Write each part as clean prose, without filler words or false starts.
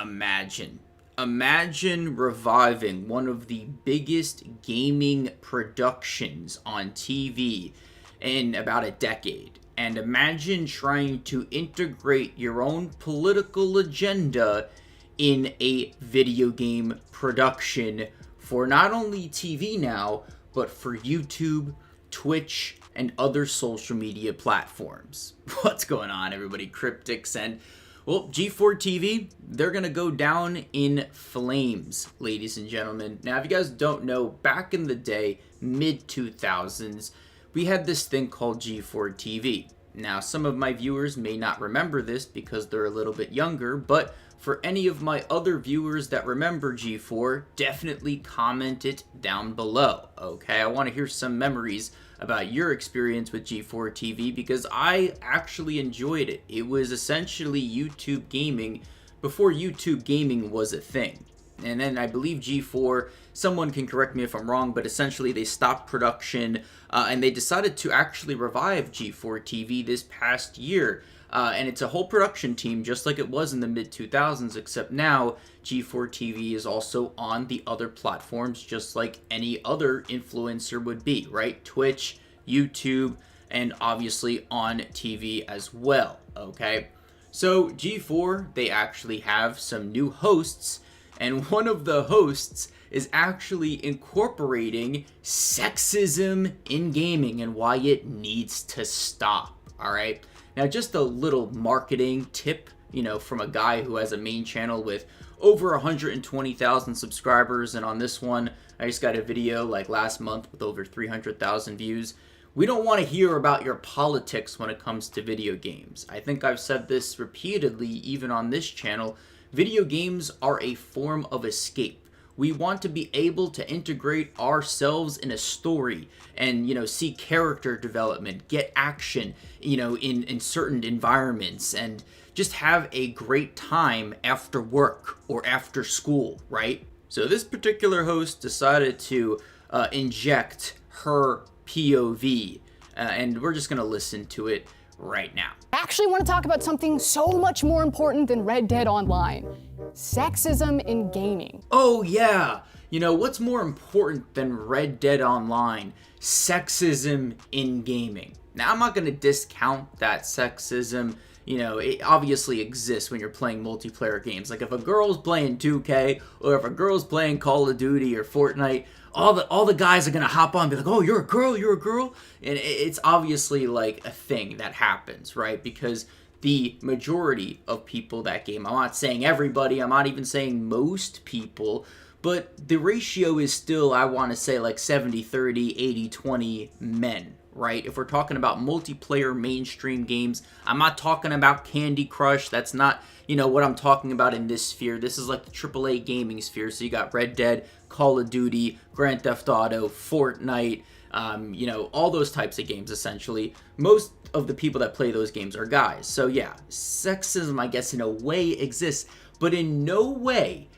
Imagine reviving one of the biggest gaming productions on TV in about a decade. And imagine trying to integrate your own political agenda in a video game production for not only TV now, but for YouTube, Twitch, and other social media platforms. What's going on, everybody? Cryptix and, well, G4TV, they're gonna go down in flames, ladies and gentlemen. Now, if you guys don't know, back in the day, mid-2000s, we had this thing called G4TV. Now, some of my viewers may not remember this because they're a little bit younger, but for any of my other viewers that remember G4, definitely comment it down below, okay? I want to hear some memories about your experience with G4TV because I actually enjoyed it. It was essentially YouTube gaming before YouTube gaming was a thing. And then I believe G4, someone can correct me if I'm wrong, but essentially they stopped production and they decided to actually revive G4TV this past year. And it's a whole production team just like it was in the mid-2000s, except now G4TV is also on the other platforms just like any other influencer would be, right? Twitch, YouTube, and obviously on TV as well, okay? So G4, they actually have some new hosts, and one of the hosts is actually incorporating sexism in gaming and why it needs to stop, all right? Now, just a little marketing tip, you know, from a guy who has a main channel with over 120,000 subscribers, and on this one, I just got a video like last month with over 300,000 views. We don't want to hear about your politics when it comes to video games. I think I've said this repeatedly, even on this channel. Video games are a form of escape. We want to be able to integrate ourselves in a story and, you know, see character development, get action, you know, in certain environments, and just have a great time after work or after school, right? So this particular host decided to inject her POV, and we're just going to listen to it right now. I actually want to talk about something so much more important than Red Dead Online. Sexism in gaming. Oh yeah, you know, what's more important than Red Dead Online? Sexism in gaming. Now, I'm not going to discount that sexism. You know, it obviously exists when you're playing multiplayer games. Like if a girl's playing 2K, or if a girl's playing Call of Duty or Fortnite, all the guys are gonna hop on and be like, oh, you're a girl, and it's obviously like a thing that happens, right? Because the majority of people that game, I'm not saying everybody, I'm not even saying most people, but the ratio is still, I want to say, like 70-30, 80-20 men, right? If we're talking about multiplayer mainstream games, I'm not talking about Candy Crush. That's not, you know, what I'm talking about in this sphere. This is like the AAA gaming sphere. So you got Red Dead, Call of Duty, Grand Theft Auto, Fortnite, you know, all those types of games, essentially. Most of the people that play those games are guys. So yeah, sexism, I guess, in a way exists, but in no way,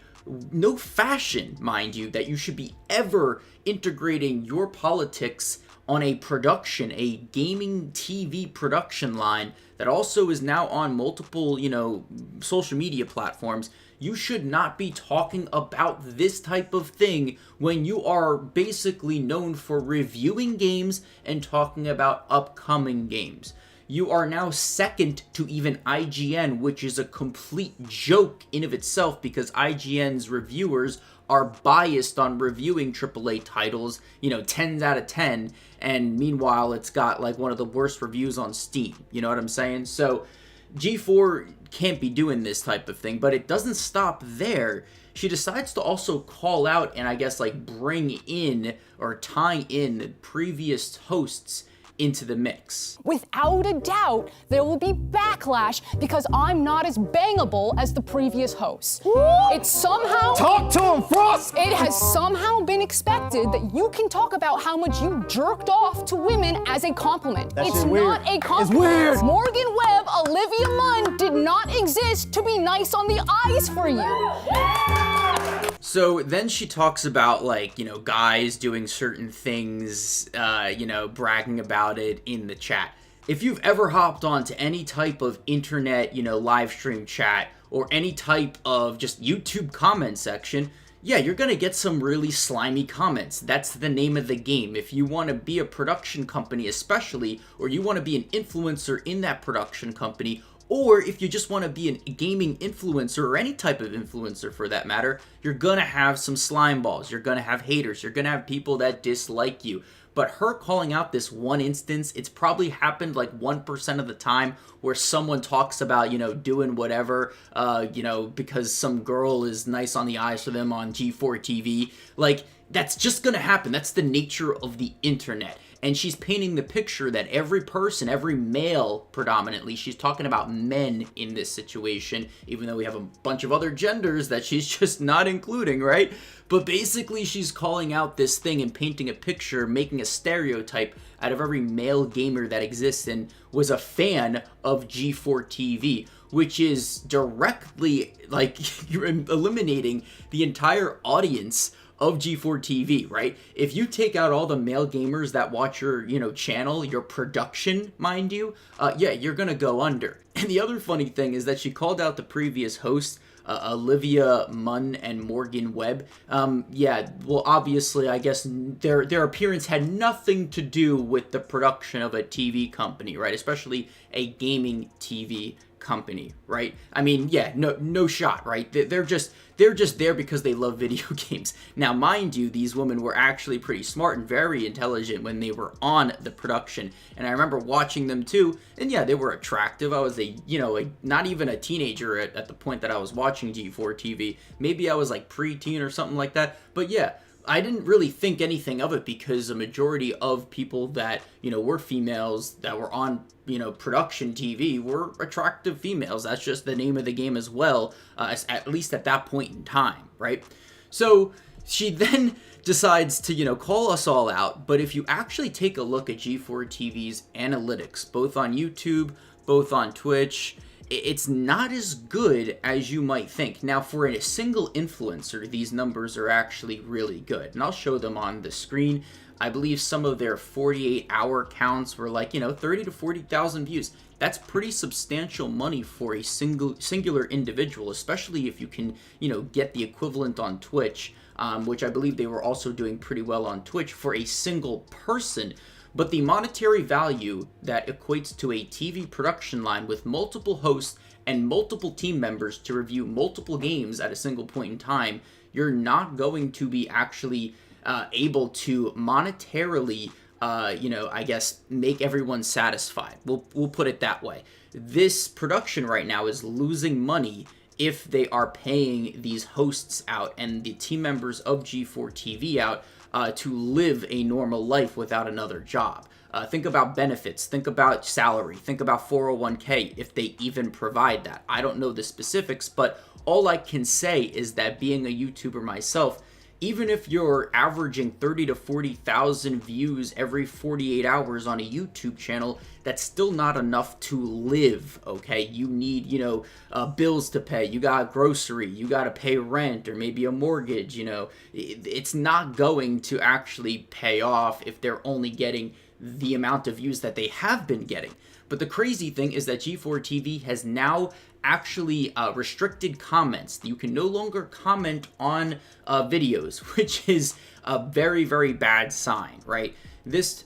no fashion, mind you, that you should be ever integrating your politics on a production, a gaming TV production line that also is now on multiple, you know, social media platforms. You should not be talking about this type of thing when you are basically known for reviewing games and talking about upcoming games. You are now second to even IGN, which is a complete joke in of itself because IGN's reviewers are biased on reviewing AAA titles, you know, 10s out of 10, and meanwhile it's got like one of the worst reviews on Steam, you know what I'm saying? So G4 can't be doing this type of thing, but it doesn't stop there. She decides to also call out and I guess like bring in or tie in previous hosts into the mix. Without a doubt, there will be backlash because I'm not as bangable as the previous host. It's somehow... Talk to him, Frost! It has somehow been expected that you can talk about how much you jerked off to women as a compliment. It's not a compliment. It's weird. Morgan Webb, Olivia Munn did not exist to be nice on the eyes for you. So then she talks about, like, you know, guys doing certain things, you know, bragging about it in the chat. if you've ever hopped onto any type of internet, live stream chat or any type of just YouTube comment section, yeah, you're going to get some really slimy comments. That's the name of the game. If you want to be a production company especially, or you want to be an influencer in that production company, or if you just want to be a gaming influencer or any type of influencer for that matter, you're going to have some slime balls. You're going to have haters. You're going to have people that dislike you. But her calling out this one instance, it's probably happened like 1% of the time where someone talks about, doing whatever, because some girl is nice on the eyes for them on G4TV. Like, that's just gonna happen. That's the nature of the internet. And she's painting the picture that every person, every male predominantly, she's talking about men in this situation, even though we have a bunch of other genders that she's just not including, right? But basically she's calling out this thing and painting a picture, making a stereotype out of every male gamer that exists and was a fan of G4TV, which is directly like you're eliminating the entire audience of G4TV, right? If you take out all the male gamers that watch your, channel, your production, mind you, yeah, you're gonna go under. And the other funny thing is that she called out the previous hosts, Olivia Munn and Morgan Webb. Yeah, well, obviously, I guess their appearance had nothing to do with the production of a TV company, right? Especially a gaming TV company, right? I mean, yeah, no shot, right? They're just there because they love video games. Now, mind you, these women were actually pretty smart and very intelligent when they were on the production, and I remember watching them too, and yeah, they were attractive. I was not even a teenager at the point that I was watching G4TV. Maybe I was like preteen or something like that, but yeah, I didn't really think anything of it because a majority of people that, were females that were on, production TV were attractive females. That's just the name of the game as well, at least at that point in time, right? So she then decides to, call us all out. But if you actually take a look at G4TV's analytics, both on YouTube, both on Twitch, it's not as good as you might think. Now, for a single influencer, these numbers are actually really good. And I'll show them on the screen. I believe some of their 48-hour counts were like, 30 to 40,000 views. That's pretty substantial money for a singular individual, especially if you can, get the equivalent on Twitch, which I believe they were also doing pretty well on Twitch for a single person. But the monetary value that equates to a TV production line with multiple hosts and multiple team members to review multiple games at a single point in time, you're not going to be actually able to monetarily, I guess, make everyone satisfied. We'll put it that way. This production right now is losing money if they are paying these hosts out and the team members of G4TV out to live a normal life without another job. Think about benefits, think about salary, think about 401k, if they even provide that. I don't know the specifics, but all I can say is that being a YouTuber myself, even if you're averaging 30 to 40,000 views every 48 hours on a YouTube channel, that's still not enough to live, okay? You need, bills to pay. You got grocery. You got to pay rent or maybe a mortgage, It's not going to actually pay off if they're only getting the amount of views that they have been getting. But the crazy thing is that G4TV has now actually restricted comments. You can no longer comment on videos, which is a very, very bad sign, right? This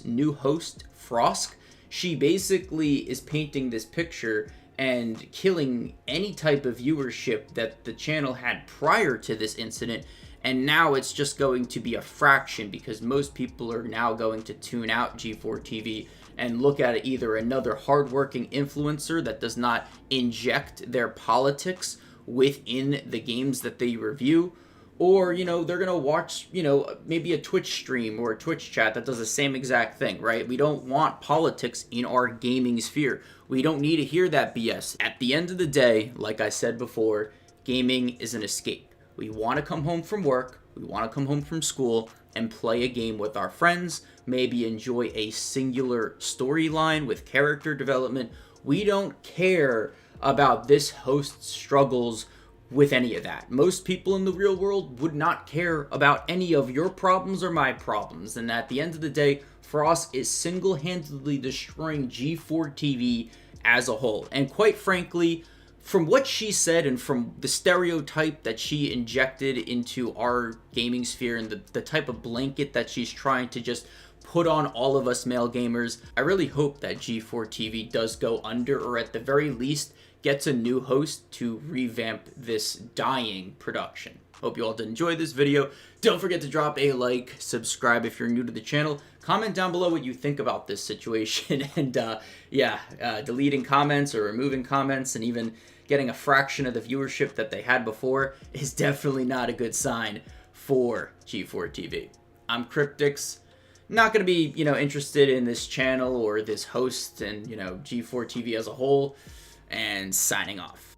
new host, Frosk, she basically is painting this picture and killing any type of viewership that the channel had prior to this incident. And now it's just going to be a fraction because most people are now going to tune out G4TV and look at either another hardworking influencer that does not inject their politics within the games that they review, or, they're going to watch, maybe a Twitch stream or a Twitch chat that does the same exact thing, right? We don't want politics in our gaming sphere. We don't need to hear that BS. At the end of the day, like I said before, gaming is an escape. We want to come home from work, we want to come home from school and play a game with our friends, maybe enjoy a singular storyline with character development. We don't care about this host's struggles with any of that. Most people in the real world would not care about any of your problems or my problems. And at the end of the day, Frost is single-handedly destroying G4TV as a whole. And quite frankly, from what she said and from the stereotype that she injected into our gaming sphere and the type of blanket that she's trying to just put on all of us male gamers, I really hope that G4TV does go under, or at the very least gets a new host to revamp this dying production. Hope you all did enjoy this video. Don't forget to drop a like, subscribe if you're new to the channel, comment down below what you think about this situation, and deleting comments or removing comments and even getting a fraction of the viewership that they had before is definitely not a good sign for G4TV. I'm Cryptix. Not going to be, interested in this channel or this host and, G4TV as a whole, and signing off.